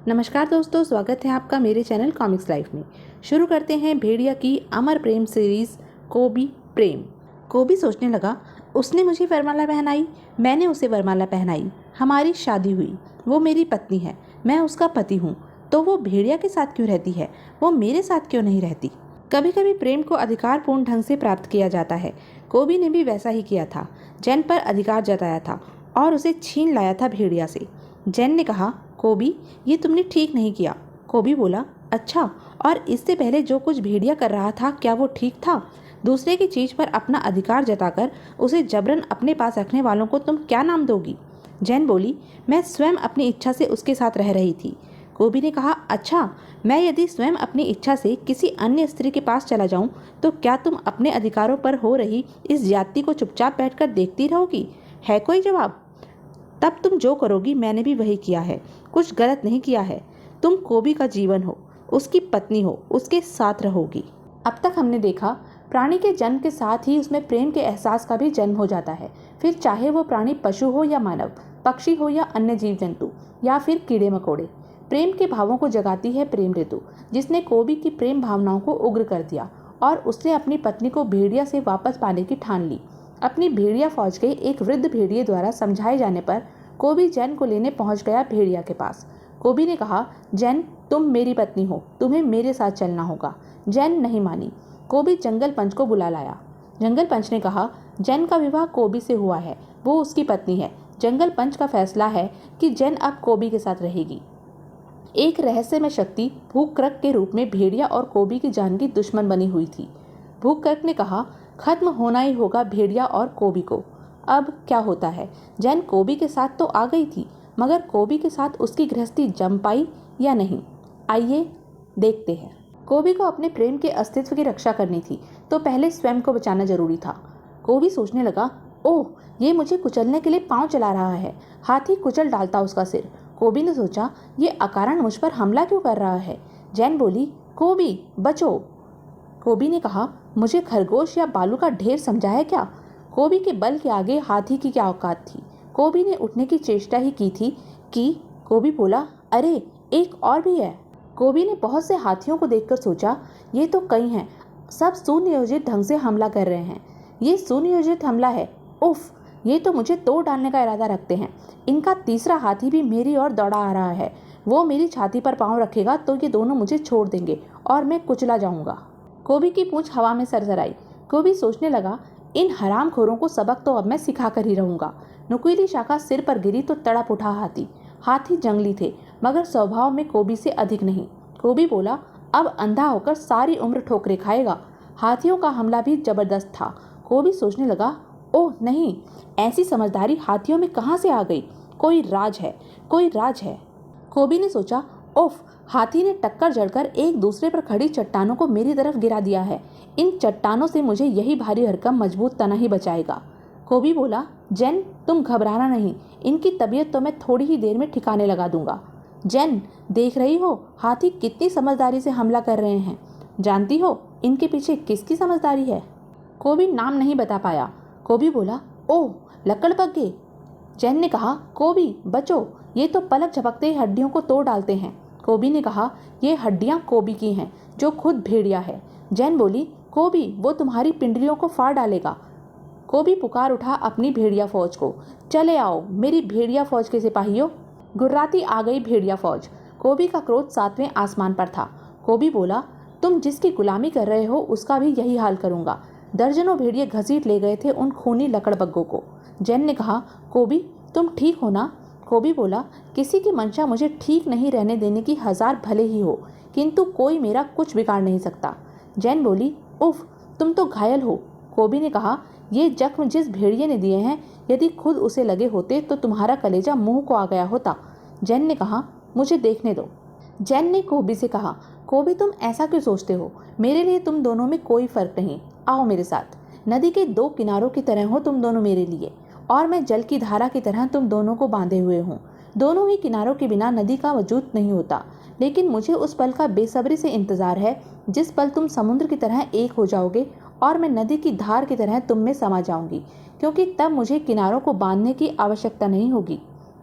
नमस्कार दोस्तों, स्वागत है आपका मेरे चैनल कॉमिक्स लाइफ में। शुरू करते हैं भेड़िया की अमर प्रेम सीरीज कोबी प्रेम। कोबी सोचने लगा, उसने मुझे वरमाला पहनाई, मैंने उसे वरमाला पहनाई, हमारी शादी हुई, वो मेरी पत्नी है, मैं उसका पति हूँ, तो वो भेड़िया के साथ क्यों रहती है, वो मेरे साथ क्यों नहीं रहती। कभी कभी प्रेम को अधिकारपूर्ण ढंग से प्राप्त किया जाता है। कोबी ने भी वैसा ही किया था। जैन पर अधिकार जताया था और उसे छीन लाया था भेड़िया से। जैन ने कहा, कोबी, ये तुमने ठीक नहीं किया। कोबी बोला, अच्छा, और इससे पहले जो कुछ भेड़िया कर रहा था क्या वो ठीक था? दूसरे की चीज पर अपना अधिकार जताकर उसे जबरन अपने पास रखने वालों को तुम क्या नाम दोगी? जैन बोली, मैं स्वयं अपनी इच्छा से उसके साथ रह रही थी। कोबी ने कहा, अच्छा, मैं यदि स्वयं अपनी इच्छा से किसी अन्य स्त्री के पास चला जाऊं तो क्या तुम अपने अधिकारों पर हो रही इस ज्यादती को चुपचाप बैठकर देखती रहोगी? है कोई जवाब? तब तुम जो करोगी मैंने भी वही किया है, कुछ गलत नहीं किया है। तुम कोबी का जीवन हो, उसकी पत्नी हो, उसके साथ रहोगी। अब तक हमने देखा, प्राणी के जन्म के साथ ही उसमें प्रेम के एहसास का भी जन्म हो जाता है। फिर चाहे वो प्राणी पशु हो या मानव, पक्षी हो या अन्य जीव जंतु या फिर कीड़े मकोड़े, प्रेम के भावों को जगाती है प्रेम ऋतु, जिसने कोबी की प्रेम भावनाओं को उग्र कर दिया और उसने अपनी पत्नी को भेड़िया से वापस पाने की ठान ली। अपनी भेड़िया फौज के एक वृद्ध भेड़िए द्वारा समझाए जाने पर कोबी जैन को लेने पहुंच गया भेड़िया के पास। कोबी ने कहा, जैन, तुम मेरी पत्नी हो, तुम्हें मेरे साथ चलना होगा। जैन नहीं मानी। कोबी जंगल पंच को बुला लाया। जंगल पंच ने कहा, जैन का विवाह कोबी से हुआ है, वो उसकी पत्नी है। जंगल पंच का फैसला है कि जैन अब कोबी के साथ रहेगी। एक रहस्यमय शक्ति भूकर्क के रूप में भेड़िया और कोबी की जान की दुश्मन बनी हुई थी। भूकर्क ने कहा, खत्म होना ही होगा भेड़िया और कोबी को। अब क्या होता है? जैन कोबी के साथ तो आ गई थी, मगर कोबी के साथ उसकी गृहस्थी जम पाई या नहीं, आइए देखते हैं। कोबी को अपने प्रेम के अस्तित्व की रक्षा करनी थी, तो पहले स्वयं को बचाना जरूरी था। कोबी सोचने लगा, ओह, ये मुझे कुचलने के लिए पांव चला रहा है, हाथी कुचल डालता उसका सिर। कोबी ने सोचा, ये अकारण मुझ पर हमला क्यों कर रहा है? जैन बोली, कोबी बचो। कोबी ने कहा, मुझे खरगोश या बालू का ढेर समझा है क्या? कोबी के बल के आगे हाथी की क्या औकात थी। कोबी ने उठने की चेष्टा ही की थी कि कोबी बोला, अरे, एक और भी है। कोबी ने बहुत से हाथियों को देखकर सोचा, ये तो कई हैं, सब सुनियोजित ढंग से हमला कर रहे हैं। ये सुनियोजित हमला है। उफ, ये तो मुझे तोड़ डालने का इरादा रखते हैं। इनका तीसरा हाथी भी मेरी ओर दौड़ा आ रहा है। वो मेरी छाती पर पाँव रखेगा तो ये दोनों मुझे छोड़ देंगे और मैं कुचला जाऊंगा। कोबी की पूंछ हवा में सरसराई। कोबी सोचने लगा, इन हरामखोरों को सबक तो अब मैं सिखा कर ही रहूंगा। नुकीली शाखा सिर पर गिरी तो तड़प उठा हाथी। हाथी जंगली थे, मगर स्वभाव में कोबी से अधिक नहीं। कोबी बोला, अब अंधा होकर सारी उम्र ठोकरे खाएगा। हाथियों का हमला भी जबरदस्त था। कोबी सोचने लगा, ओह नहीं, ऐसी समझदारी हाथियों में कहाँ से आ गई? कोई राज है, कोई राज है। कोबी ने सोचा, ओफ, हाथी ने टक्कर जड़कर एक दूसरे पर खड़ी चट्टानों को मेरी तरफ गिरा दिया है। इन चट्टानों से मुझे यही भारी भरकम मजबूत तना ही बचाएगा। कोबी बोला, जैन, तुम घबराना नहीं, इनकी तबीयत तो मैं थोड़ी ही देर में ठिकाने लगा दूंगा। जैन, देख रही हो हाथी कितनी समझदारी से हमला कर रहे हैं। जानती हो इनके पीछे किसकी समझदारी है? कोबी नाम नहीं बता पाया। कोबी बोला, ओह, लकड़बग्गे। जैन ने कहा, कोबी बचो, ये तो पलक झपकते ही हड्डियों को तोड़ डालते हैं। कोबी ने कहा, ये हड्डियां कोबी की हैं, जो खुद भेड़िया है। जैन बोली, कोबी, वो तुम्हारी पिंडलियों को फाड़ डालेगा। कोबी पुकार उठा अपनी भेड़िया फौज को, चले आओ मेरी भेड़िया फौज के सिपाहियों। गुर्राती आ गई भेड़िया फौज। कोबी का क्रोध 7वें आसमान पर था। कोबी बोला, तुम जिसकी गुलामी कर रहे हो उसका भी यही हाल करूंगा। दर्जनों भेड़िए घसीट ले गए थे उन खूनी लकड़बग्गों को। जैन ने कहा, कोबी, तुम ठीक हो ना? कोबी बोला, किसी की मंशा मुझे ठीक नहीं रहने देने की हजार भले ही हो, किंतु कोई मेरा कुछ बिगाड़ नहीं सकता। जैन बोली, उफ, तुम तो घायल हो। कोबी ने कहा, ये जख्म जिस भेड़िए ने दिए हैं, यदि खुद उसे लगे होते तो तुम्हारा कलेजा मुंह को आ गया होता। जैन ने कहा, मुझे देखने दो। जैन ने कोबी से कहा, कोबी, तुम ऐसा क्यों सोचते हो? मेरे लिए तुम दोनों में कोई फर्क नहीं। आओ मेरे साथ। नदी के दो किनारों की तरह हो तुम दोनों मेरे लिए, और मैं जल की धारा की तरह तुम दोनों को बांधे हुए हूँ। दोनों ही किनारों के बिना नदी का वजूद नहीं होता, लेकिन मुझे उस पल का बेसब्री से इंतजार है जिस पल तुम समुद्र की तरह एक हो जाओगे और मैं नदी की धार की तरह तुम में समा जाऊंगी, क्योंकि तब मुझे किनारों को बांधने की आवश्यकता नहीं होगी।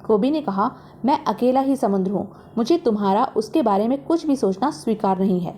कोबी ने कहा, मैं अकेला ही समुद्र हूँ, मुझे तुम्हारा उसके बारे में कुछ भी सोचना स्वीकार नहीं है।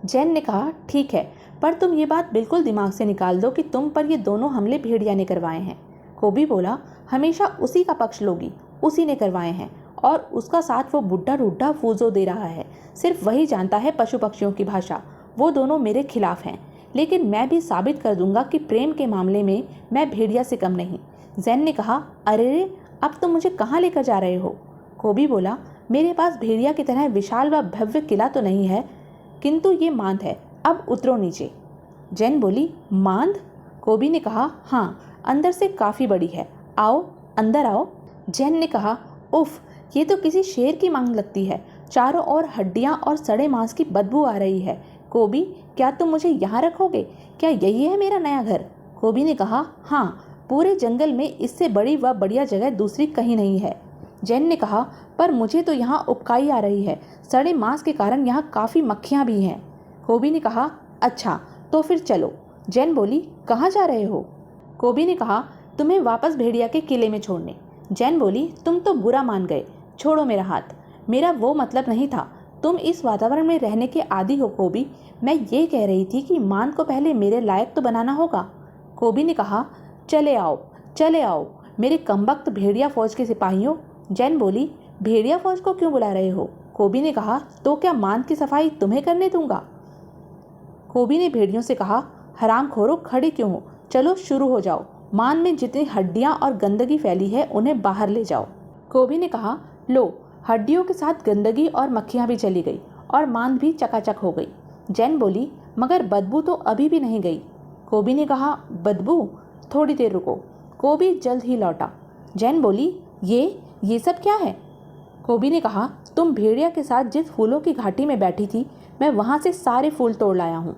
जैन ने कहा, ठीक है, पर तुम ये बात बिल्कुल दिमाग से निकाल दो कि तुम पर ये दोनों हमले भेड़िया ने करवाए हैं। कोबी बोला, हमेशा उसी का पक्ष लोगी, उसी ने करवाए हैं, और उसका साथ वो बुढ़ा रूढ़ा फूजो दे रहा है। सिर्फ वही जानता है पशु पक्षियों की भाषा। वो दोनों मेरे खिलाफ हैं, लेकिन मैं भी साबित कर दूंगा कि प्रेम के मामले में मैं भेड़िया से कम नहीं। जैन ने कहा, अरे रे, अब तुम मुझे कहाँ लेकर जा रहे हो? कोबी बोला, मेरे पास भेड़िया की तरह विशाल व भव्य किला तो नहीं है, किंतु ये मांद है, अब उतरो नीचे। जैन बोली, मांद? कोबी ने कहा, हाँ, अंदर से काफ़ी बड़ी है, आओ अंदर आओ। जैन ने कहा, उफ, ये तो किसी शेर की मांग लगती है, चारों ओर हड्डियाँ और सड़े मांस की बदबू आ रही है। कोबी, क्या तुम मुझे यहाँ रखोगे? क्या यही है मेरा नया घर? कोबी ने कहा, हाँ, पूरे जंगल में इससे बड़ी व बढ़िया जगह दूसरी कहीं नहीं है। जैन ने कहा, पर मुझे तो यहाँ उबकाई आ रही है, सड़े मांस के कारण यहाँ काफ़ी मक्खियाँ भी हैं। कोबी ने कहा, अच्छा, तो फिर चलो। जैन बोली, कहाँ जा रहे हो? कोबी ने कहा, तुम्हें वापस भेड़िया के किले में छोड़ने। जैन बोली, तुम तो बुरा मान गए, छोड़ो मेरा हाथ, मेरा वो मतलब नहीं था, तुम इस वातावरण में रहने के आदी हो। कोबी, मैं ये कह रही थी कि मान को पहले मेरे लायक तो बनाना होगा। कोबी ने कहा, चले आओ मेरे कमबख्त भेड़िया फौज के सिपाहियों। जैन बोली, भेड़िया फौज को क्यों बुला रहे हो? कोबी ने कहा, तो क्या मान की सफाई तुम्हें करने दूंगा? कोबी ने भेड़ियों से कहा, हरामखोरों, खड़े क्यों हो? चलो शुरू हो जाओ, मान में जितनी हड्डियां और गंदगी फैली है उन्हें बाहर ले जाओ। कोबी ने कहा, लो, हड्डियों के साथ गंदगी और मक्खियां भी चली गई और मान भी चकाचक हो गई। जैन बोली, मगर बदबू तो अभी भी नहीं गई। कोबी ने कहा, बदबू? थोड़ी देर रुको। कोबी जल्द ही लौटा। जैन बोली, ये सब क्या है? कोबी ने कहा, तुम भेड़िया के साथ जिस फूलों की घाटी में बैठी थी, मैं वहाँ से सारे फूल तोड़ लाया हूँ।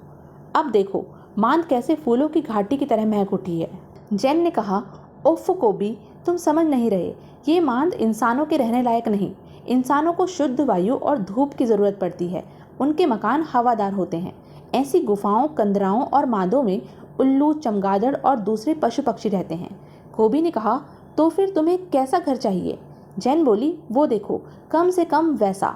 अब देखो मांद कैसे फूलों की घाटी की तरह महक उठी है। जैन ने कहा, उफ कोबी, तुम समझ नहीं रहे, ये मांद इंसानों के रहने लायक नहीं। इंसानों को शुद्ध वायु और धूप की ज़रूरत पड़ती है, उनके मकान हवादार होते हैं। ऐसी गुफाओं, कंदराओं और मादों में उल्लू, चमगादड़ और दूसरे पशु पक्षी रहते हैं। कोबी ने कहा, तो फिर तुम्हें कैसा घर चाहिए? जैन बोली, वो देखो, कम से कम वैसा।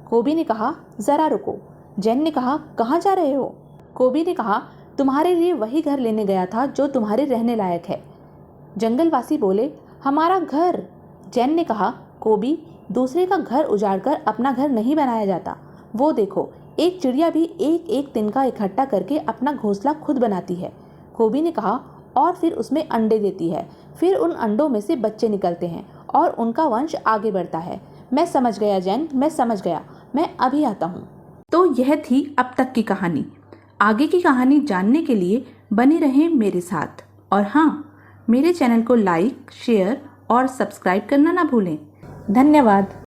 कोबी ने कहा, ज़रा रुको। जैन ने कहा, कहाँ जा रहे हो? कोबी ने कहा, तुम्हारे लिए वही घर लेने गया था जो तुम्हारे रहने लायक है। जंगलवासी बोले, हमारा घर? जैन ने कहा, कोबी, दूसरे का घर उजाड़कर अपना घर नहीं बनाया जाता। वो देखो, एक चिड़िया भी एक एक तिनका इकट्ठा करके अपना घोंसला खुद बनाती है। कोबी ने कहा, और फिर उसमें अंडे देती है, फिर उन अंडों में से बच्चे निकलते हैं और उनका वंश आगे बढ़ता है। मैं समझ गया जैन, मैं समझ गया, मैं अभी आता हूँ। तो यह थी अब तक की कहानी। आगे की कहानी जानने के लिए बने रहें मेरे साथ, और हाँ, मेरे चैनल को लाइक, शेयर और सब्सक्राइब करना ना भूलें। धन्यवाद।